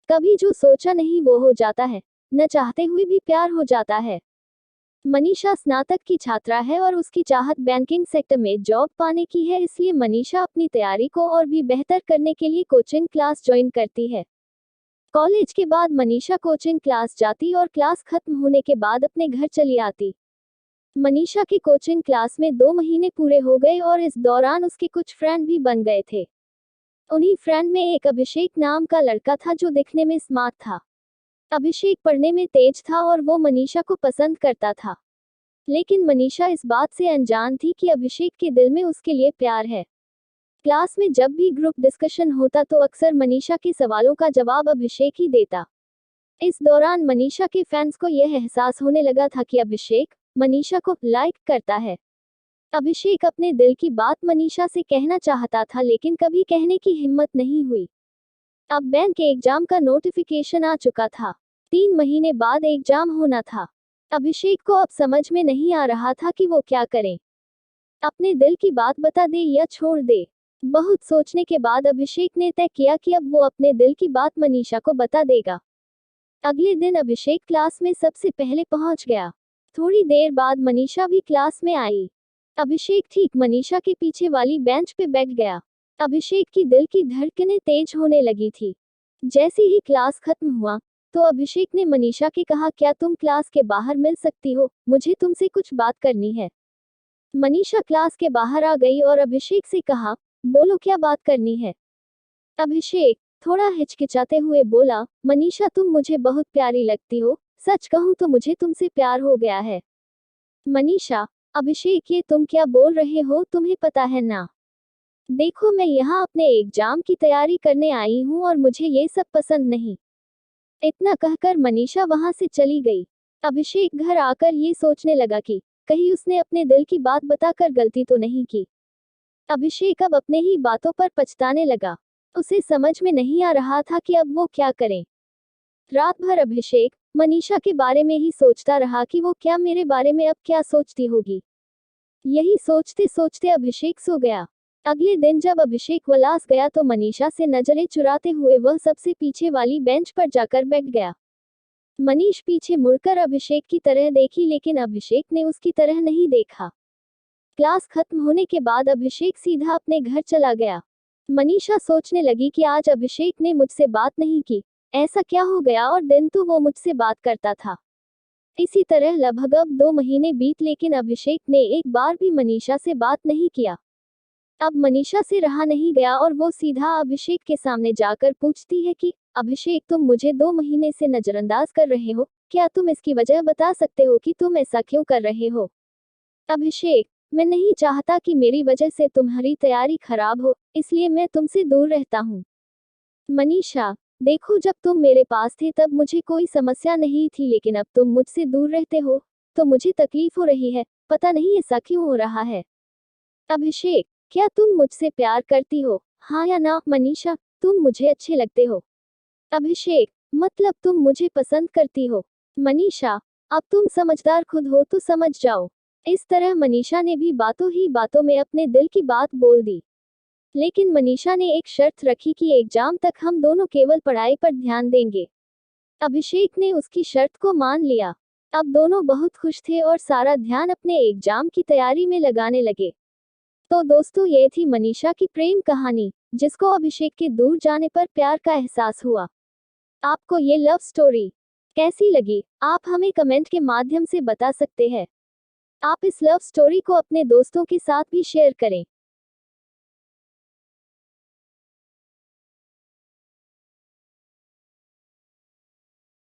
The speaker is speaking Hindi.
कभी जो सोचा नहीं वो हो जाता है, न चाहते हुए भी प्यार हो जाता है। मनीषा स्नातक की छात्रा है और उसकी चाहत बैंकिंग सेक्टर में जॉब पाने की है, इसलिए मनीषा अपनी तैयारी को और भी बेहतर करने के लिए कोचिंग क्लास ज्वाइन करती है। कॉलेज के बाद मनीषा कोचिंग क्लास जाती और क्लास खत्म होने के बाद अपने घर चली आती। मनीषा की कोचिंग क्लास में 2 महीने पूरे हो गए और इस दौरान उसके कुछ फ्रेंड भी बन गए थे। उन्हीं फ्रेंड में एक अभिषेक नाम का लड़का था जो दिखने में स्मार्ट था। अभिषेक पढ़ने में तेज था और वो मनीषा को पसंद करता था। लेकिन मनीषा इस बात से अनजान थी कि अभिषेक के दिल में उसके लिए प्यार है। क्लास में जब भी ग्रुप डिस्कशन होता तो अक्सर मनीषा के सवालों का जवाब अभिषेक ही देता। इस दौरान मनीषा के फैंस को यह एहसास होने लगा था कि अभिषेक मनीषा को लाइक करता है। अभिषेक अपने दिल की बात मनीषा से कहना चाहता था लेकिन कभी कहने की हिम्मत नहीं हुई। अब बैंक के एग्जाम का नोटिफिकेशन आ चुका था। 3 महीने बाद एग्जाम होना था। अभिषेक को अब समझ में नहीं आ रहा था कि वो क्या करे। अपने दिल की बात बता दे या छोड़ दे। बहुत सोचने के बाद अभिषेक ने तय किया कि अब वो अपने दिल की बात मनीषा को बता देगा। अगले दिन अभिषेक क्लास में सबसे पहले पहुंच गया। थोड़ी देर बाद मनीषा भी क्लास में आई। अभिषेक ठीक मनीषा के पीछे वाली बेंच पे बैठ गया। अभिषेक की दिल की धड़कनें तेज होने लगी थी। जैसे ही क्लास खत्म हुआ तो अभिषेक ने मनीषा के कहा, क्या तुम क्लास के बाहर मिल सकती हो, मुझे तुमसे कुछ बात करनी है। मनीषा क्लास के बाहर आ गई और अभिषेक से कहा, बोलो क्या बात करनी है। अभिषेक थोड़ा हिचकिचाते हुए बोला, मनीषा तुम मुझे बहुत प्यारी लगती हो, सच कहूँ तो मुझे तुमसे प्यार हो गया है। मनीषा, अभिषेक ये तुम क्या बोल रहे हो, तुम्हें पता है ना, देखो मैं यहाँ अपने एग्जाम की तैयारी करने आई हूँ और मुझे ये सब पसंद नहीं। इतना कहकर मनीषा वहां से चली गई। अभिषेक घर आकर ये सोचने लगा कि कहीं उसने अपने दिल की बात बताकर गलती तो नहीं की। अभिषेक अब अपने ही बातों पर पछताने लगा। उसे समझ में नहीं आ रहा था कि अब वो क्या करे। रात भर अभिषेक मनीषा के बारे में ही सोचता रहा कि वो क्या मेरे बारे में अब क्या सोचती होगी। यही सोचते सोचते अभिषेक सो गया। अगले दिन जब अभिषेक क्लास गया तो मनीषा से नजरें चुराते हुए वह सबसे पीछे वाली बेंच पर जाकर बैठ गया। मनीष पीछे मुड़कर अभिषेक की तरह देखी लेकिन अभिषेक ने उसकी तरह नहीं देखा। क्लास खत्म होने के बाद अभिषेक सीधा अपने घर चला गया। मनीषा सोचने लगी कि आज अभिषेक ने मुझसे बात नहीं की, ऐसा क्या हो गया, और दिन तो वो मुझसे बात करता था। इसी तरह लगभग 2 महीने बीत लेकिन अभिषेक ने एक बार भी मनीषा से बात नहीं किया। अब मनीषा से रहा नहीं गया और वो सीधा अभिषेक के सामने जाकर पूछती है कि अभिषेक तुम मुझे 2 महीने से नजरअंदाज कर रहे हो, क्या तुम इसकी वजह बता सकते हो कि तुम ऐसा क्यों कर रहे हो। अभिषेक, मैं नहीं चाहता कि मेरी वजह से तुम्हारी तैयारी खराब हो, इसलिए मैं तुमसे दूर रहता हूँ। मनीषा, देखो जब तुम मेरे पास थे तब मुझे कोई समस्या नहीं थी लेकिन अब तुम मुझसे दूर रहते हो तो मुझे तकलीफ हो रही है, पता नहीं ऐसा क्यों हो रहा है। अभिषेक, क्या तुम मुझसे प्यार करती हो, हाँ या ना। मनीषा, तुम मुझे अच्छे लगते हो। अभिषेक, मतलब तुम मुझे पसंद करती हो। मनीषा, अब तुम समझदार खुद हो तो समझ जाओ। इस तरह मनीषा ने भी बातों ही बातों में अपने दिल की बात बोल दी। लेकिन मनीषा ने एक शर्त रखी कि एग्जाम तक हम दोनों केवल पढ़ाई पर ध्यान देंगे। अभिषेक ने उसकी शर्त को मान लिया। अब दोनों बहुत खुश थे और सारा ध्यान अपने एग्जाम की तैयारी में लगाने लगे। तो दोस्तों, ये थी मनीषा की प्रेम कहानी, जिसको अभिषेक के दूर जाने पर प्यार का एहसास हुआ। आपको ये लव स्टोरी कैसी लगी, आप हमें कमेंट के माध्यम से बता सकते हैं। आप इस लव स्टोरी को अपने दोस्तों के साथ भी शेयर करें।